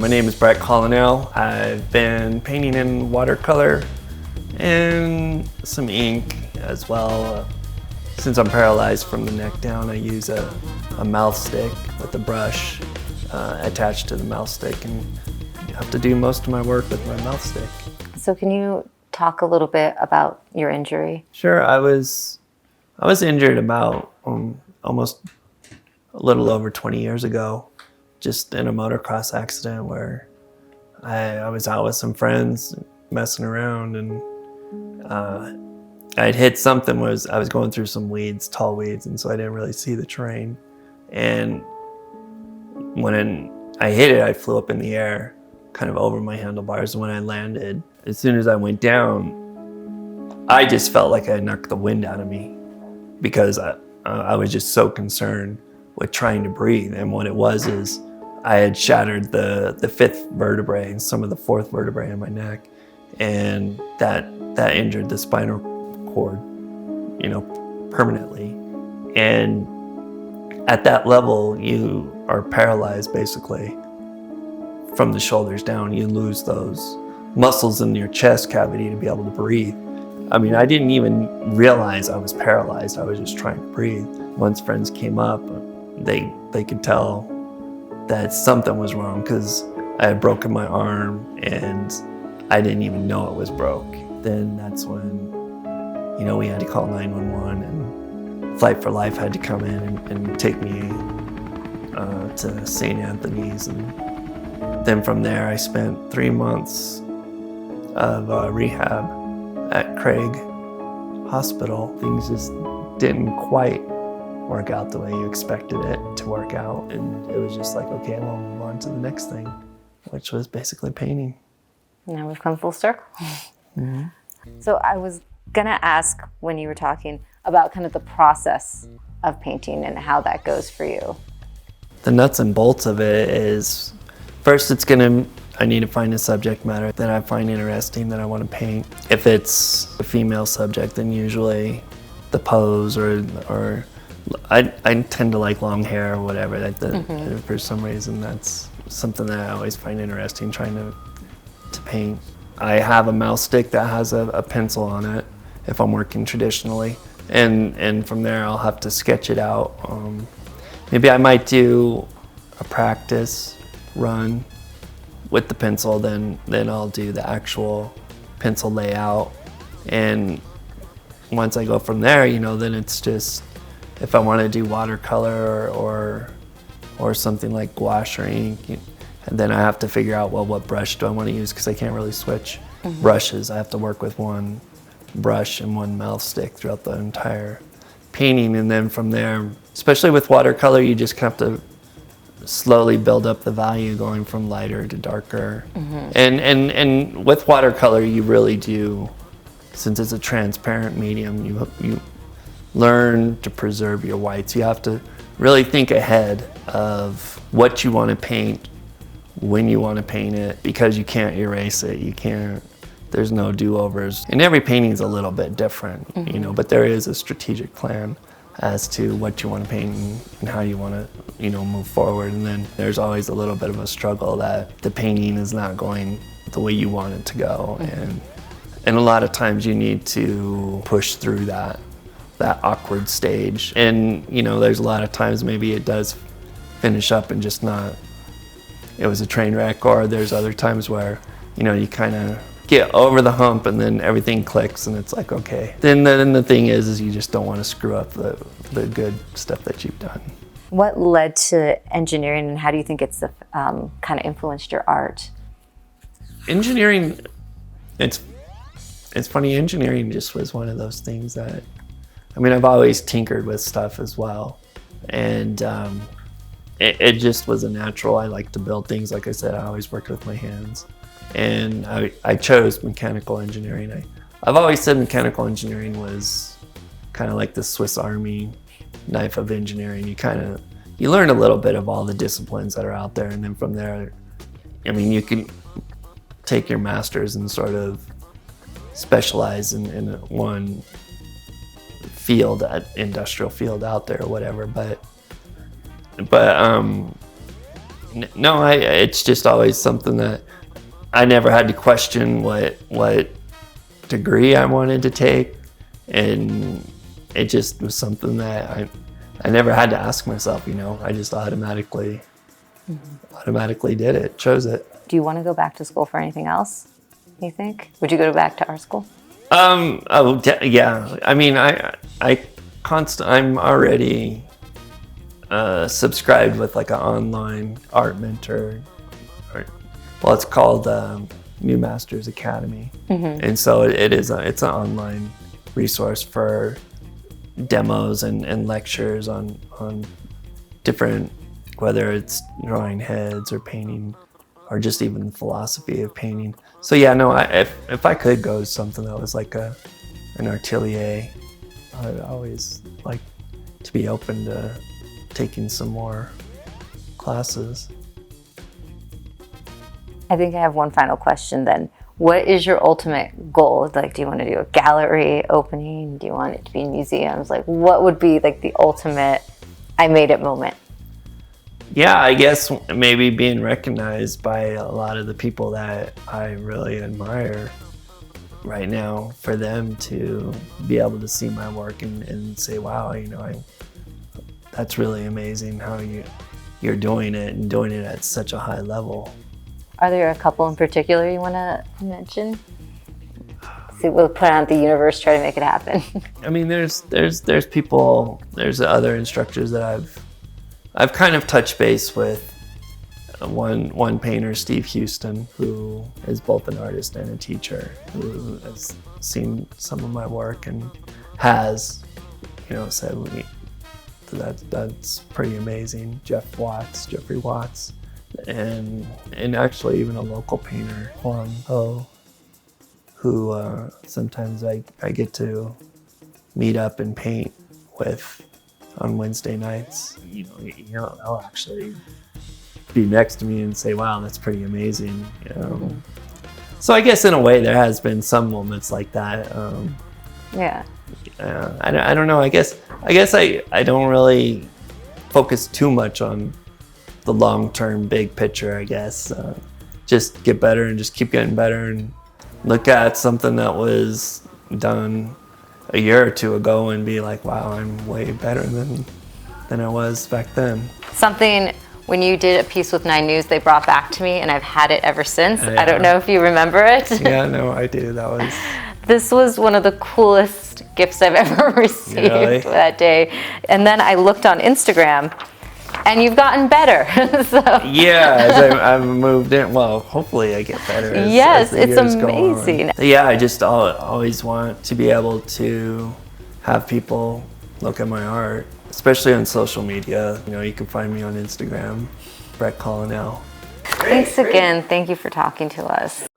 My name is Colonell. I've been painting in watercolor and some ink as well. Since I'm paralyzed from the neck down, I use a mouth stick with a brush attached to the mouth stick, and I have to do most of my work with my mouth stick. So can you talk a little bit about your injury? Sure. I was injured about almost a little over 20 years ago, just in a motocross accident where I was out with some friends messing around, and I'd hit something. I was going through some weeds, tall weeds, and so I didn't really see the terrain. And when I hit it, I flew up in the air, kind of over my handlebars. And when I landed, as soon as I went down, I just felt like I knocked the wind out of me, because I was just so concerned with trying to breathe. And what it was is I had shattered the fifth vertebrae and some of the fourth vertebrae in my neck, and that injured the spinal cord, permanently. And at that level, you are paralyzed basically from the shoulders down. You lose those muscles in your chest cavity to be able to breathe. I mean, I didn't even realize I was paralyzed. I was just trying to breathe. Once friends came up, they could tell that something was wrong, because I had broken my arm and I didn't even know it was broke. Then that's when, we had to call 911, and Flight for Life had to come in and take me to St. Anthony's. And then from there, I spent 3 months of rehab at Craig Hospital. Things just didn't quite work out the way you expected it to work out. And it was just like, okay, well, we'll move on to the next thing, which was basically painting. Now we've come full circle. Mm-hmm. So I was gonna ask, when you were talking about kind of the process of painting and how that goes for you. The nuts and bolts of it is, first I need to find a subject matter that I find interesting that I want to paint. If it's a female subject, then usually the pose or I tend to like long hair or whatever. For some reason, that's something that I always find interesting trying to paint. I have a mouse stick that has a pencil on it if I'm working traditionally, and from there I'll have to sketch it out. Maybe I might do a practice run with the pencil, then I'll do the actual pencil layout. And once I go from there, then it's just, if I want to do watercolor or something like gouache or ink, and then I have to figure out, well, what brush do I want to use, because I can't really switch brushes. I have to work with one brush and one mouth stick throughout the entire painting. And then from there, especially with watercolor, you just have to slowly build up the value, going from lighter to darker. And with watercolor, you really do, since it's a transparent medium, you learn to preserve your whites. You have to really think ahead of what you want to paint, when you want to paint it, because you can't erase it. There's no do-overs. And every painting is a little bit different, but there is a strategic plan as to what you want to paint and how you want to, move forward. And then there's always a little bit of a struggle that the painting is not going the way you want it to go. And a lot of times you need to push through that awkward stage. And, there's a lot of times maybe it does finish up and just not, it was a train wreck, or there's other times where, you kind of get over the hump and then everything clicks and it's like, okay. Then the thing is you just don't want to screw up the good stuff that you've done. What led to engineering, and how do you think it's kind of influenced your art? Engineering, it's funny, engineering just was one of those things that, I've always tinkered with stuff as well. And it just was a natural. I like to build things. Like I said, I always worked with my hands. And I chose mechanical engineering. I've always said mechanical engineering was kind of like the Swiss Army knife of engineering. You learn a little bit of all the disciplines that are out there, and then from there, you can take your master's and sort of specialize in one field, industrial field out there or whatever. But No, it's just always something that I never had to question what degree I wanted to take, and it just was something that I never had to ask myself. I just automatically did it, chose it. Do you want to go back to school for anything else, you think? Would you go back to art school? Yeah. I mean, I'm already subscribed with like an online art mentor. Well, it's called New Masters Academy, and so it's an online resource for demos and lectures on different, whether it's drawing heads or painting, or just even the philosophy of painting. So yeah, no, if I could go to something that was like an atelier, I'd always like to be open to taking some more classes. I think I have one final question then. What is your ultimate goal? Like, do you want to do a gallery opening? Do you want it to be in museums? Like, what would be like the ultimate I made it moment? Yeah, I guess maybe being recognized by a lot of the people that I really admire right now, for them to be able to see my work and say, wow, that's really amazing how you're doing it, and doing it at such a high level. Are there a couple in particular you want to mention? So we'll put it out the universe, try to make it happen. I mean, there's people, there's other instructors that I've kind of touched base with. One painter, Steve Houston, who is both an artist and a teacher, who has seen some of my work and has, said that's pretty amazing. Jeffrey Watts, and actually even a local painter, Juan Ho, who sometimes I get to meet up and paint with on Wednesday nights. I'll actually be next to me and say, wow, that's pretty amazing. So I guess in a way there has been some moments like that. Yeah. I don't know. I guess I don't really focus too much on the long-term big picture, I guess. Just get better and just keep getting better, and look at something that was done a year or two ago and be like, wow, I'm way better than I was back then. Something, when you did a piece with 9 News, they brought back to me, and I've had it ever since. Yeah. I don't know if you remember it. Yeah, no, I do. This was one of the coolest gifts I've ever received. Really? That day. And then I looked on Instagram, and you've gotten better. So. Yeah, as I've moved in, well, hopefully I get better as the it's years amazing. go on. Yeah, I just always want to be able to have people look at my art, especially on social media. You can find me on Instagram, Colonell. Thanks again. Thank you for talking to us.